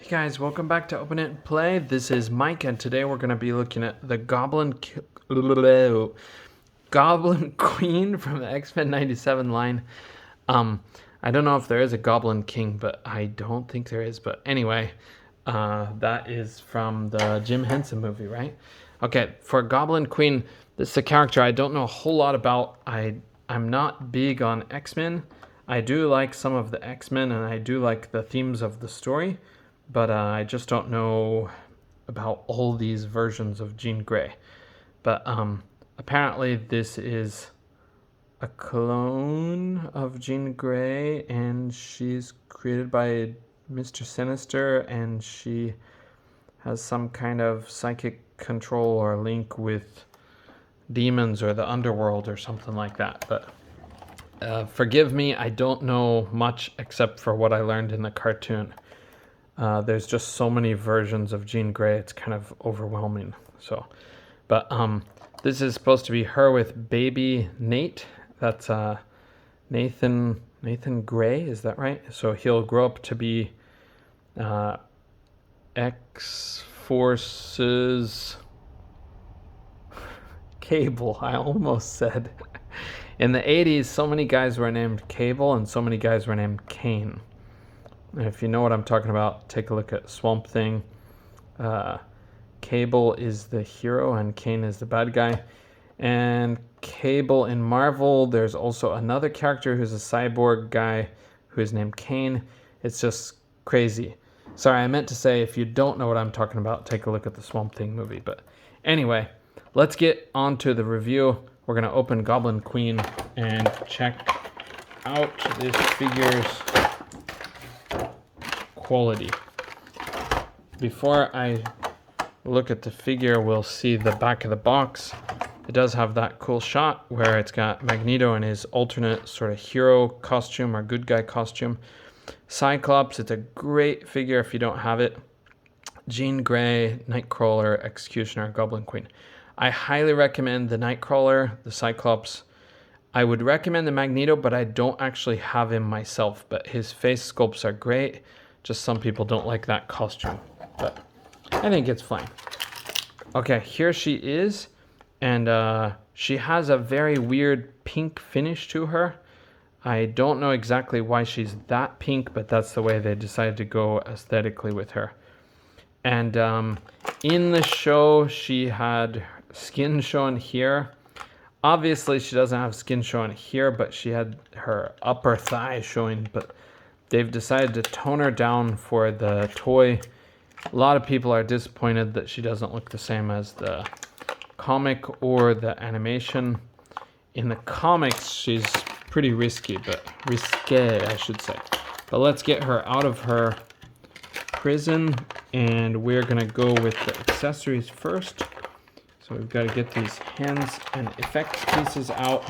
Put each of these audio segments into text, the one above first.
Hey guys, welcome back to Open It and Play. This is Mike, and today we're going to be looking at the Goblin Queen from the X-Men 97 line. I don't know if there is a Goblin King, but I don't think there is. But anyway, that is from the Jim Henson movie, right? Okay, for Goblin Queen, this is a character I don't know a whole lot about. I'm not big on X-Men. I do like some of the X-Men, and I do like the themes of the story. But I just don't know about all these versions of Jean Grey. But apparently this is a clone of Jean Grey, and she's created by Mr. Sinister, and she has some kind of psychic control or link with demons or the underworld or something like that. But forgive me, I don't know much except for what I learned in the cartoon. There's just so many versions of Jean Grey, it's kind of overwhelming. But this is supposed to be her with baby Nate. That's Nathan Grey, is that right? So he'll grow up to be X-Force's Cable, I almost said. In the 80s, so many guys were named Cable and so many guys were named Kane. And if you know what I'm talking about, take a look at Swamp Thing. Cable is the hero and Kane is the bad guy. And Cable in Marvel, there's also another character who's a cyborg guy who is named Kane. It's just crazy. Sorry, I meant to say if you don't know what I'm talking about, take a look at the Swamp Thing movie. But anyway, let's get on to the review. We're going to open Goblin Queen and check out this figure's quality. Before I look at the figure, we'll see the back of the box. It does have that cool shot where it's got Magneto in his alternate sort of hero costume or good guy costume. Cyclops, it's a great figure if you don't have it. Jean Grey, Nightcrawler, Executioner, Goblin Queen. I highly recommend the Nightcrawler, the Cyclops. I would recommend the Magneto, but I don't actually have him myself. But his face sculpts are great. Just some people don't like that costume, but I think it's fine. Okay, here she is, and she has a very weird pink finish to her. I don't know exactly why she's that pink, but that's the way they decided to go aesthetically with her. And in the show, she had skin shown here. Obviously, she doesn't have skin shown here, but she had her upper thigh showing, but they've decided to tone her down for the toy. A lot of people are disappointed that she doesn't look the same as the comic or the animation. In the comics, she's pretty risky, but risque, I should say. But let's get her out of her prison, and we're gonna go with the accessories first. So we've got to get these hands and effects pieces out.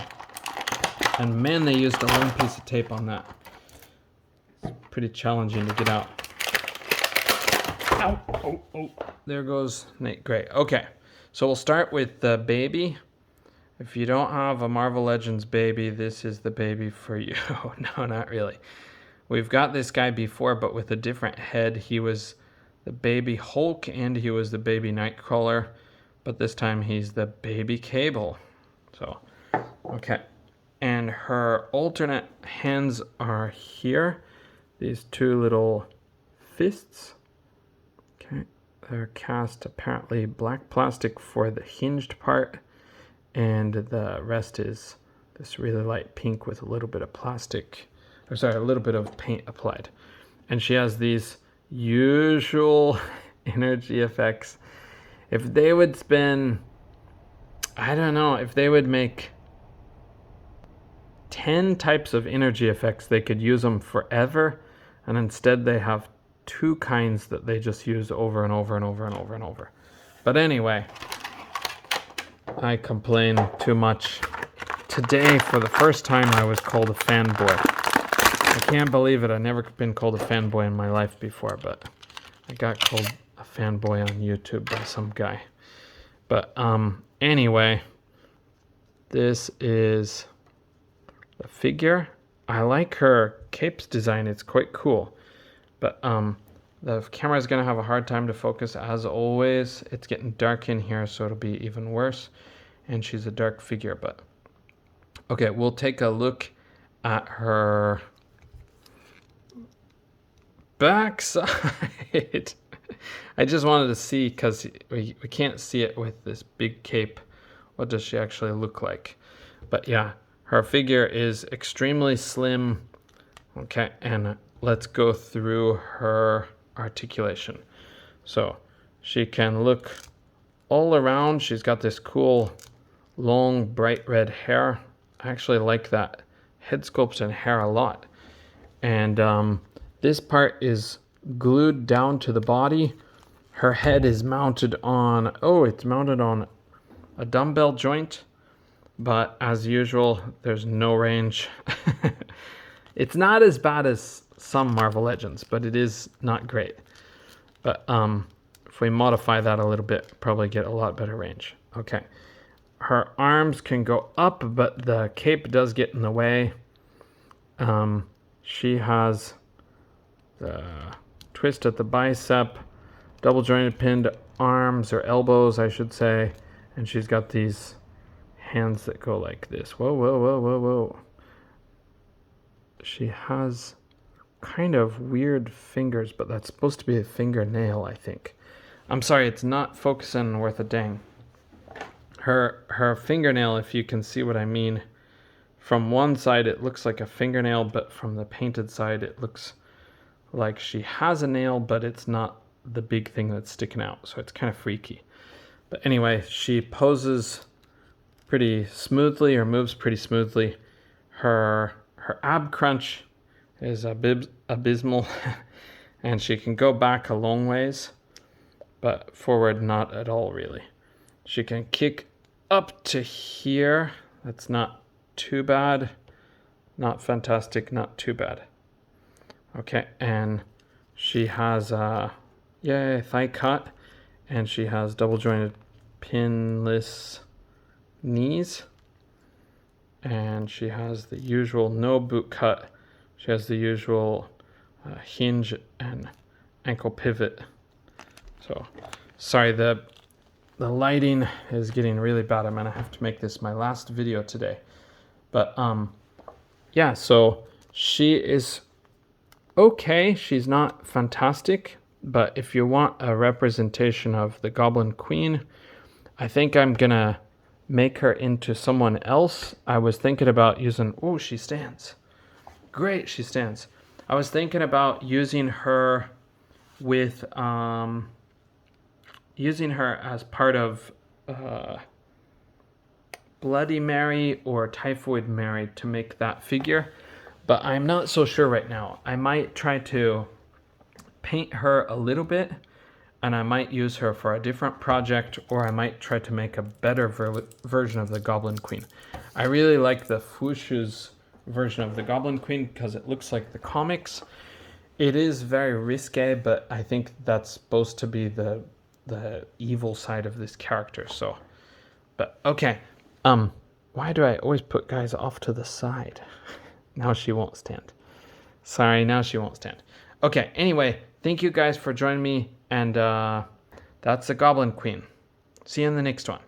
And man, they used a long piece of tape on that. Pretty challenging to get out. Ow, oh, oh. There goes Nate Grey. Okay, so we'll start with the baby. If you don't have a Marvel Legends baby, this is the baby for you. No, not really. We've got this guy before, but with a different head. He was the baby Hulk and he was the baby Nightcrawler, but this time he's the baby Cable. So, okay. And her alternate hands are here. These two little fists. Okay, they're cast apparently black plastic for the hinged part, and the rest is this really light pink with a little bit of plastic, or sorry, a little bit of paint applied. And she has these usual energy effects. If they would spend, I don't know, if they would make 10 types of energy effects, they could use them forever. And instead they have two kinds that they just use over and over and over and over and over. But anyway, I complain too much. Today, for the first time, I was called a fanboy. I can't believe it. I've never been called a fanboy in my life before, but I got called a fanboy on YouTube by some guy. But anyway, this is the figure. I like her cape's design. It's quite cool. But The camera is going to have a hard time to focus as always. It's getting dark in here, so it'll be even worse. And she's a dark figure, but okay, we'll take a look at her backside. I just wanted to see, because we can't see it with this big cape. What does she actually look like? But yeah, her figure is extremely slim. Okay, and let's go through her articulation. So she can look all around. She's got this cool, long, bright red hair. I actually like that head sculpt and hair a lot. And this part is glued down to the body. Her head is mounted on, it's mounted on a dumbbell joint, but as usual, there's no range. It's not as bad as some Marvel Legends, but it is not great. But if we modify that a little bit, probably get a lot better range. Okay. Her arms can go up, but the cape does get in the way. She has the twist at the bicep, double jointed pinned arms or elbows, I should say. And she's got these hands that go like this. Whoa, whoa, whoa, whoa, whoa. She has kind of weird fingers, but that's supposed to be a fingernail, I think. I'm sorry, it's not focusing worth a dang. Her fingernail, if you can see what I mean, from one side it looks like a fingernail, but from the painted side it looks like she has a nail, but it's not the big thing that's sticking out, so it's kind of freaky. But anyway, she poses pretty smoothly, or moves pretty smoothly. Her ab crunch is abysmal, and she can go back a long ways, but forward not at all really. She can kick up to here. That's not too bad. Not fantastic, not too bad. Okay, and she has a thigh cut, and she has double jointed pinless knees, and she has the usual no boot cut. She has the usual hinge and ankle pivot. So sorry, the lighting is getting really bad. I'm gonna have to make this my last video today. But yeah, so she is okay. She's not fantastic, but if you want a representation of the Goblin Queen, I think I'm gonna make her into someone else. I was thinking about using, she stands. Great, she stands. I was thinking about using her with, using her as part of Bloody Mary or Typhoid Mary to make that figure, but I'm not so sure right now. I might try to paint her a little bit, and I might use her for a different project, or I might try to make a better version of the Goblin Queen. I really like the Fushu's version of the Goblin Queen because it looks like the comics. It is very risque, but I think that's supposed to be the evil side of this character. So, but okay. Why do I always put guys off to the side? Now she won't stand. Sorry, now she won't stand. Okay, anyway, thank you guys for joining me, and that's the Goblin Queen. See you in the next one.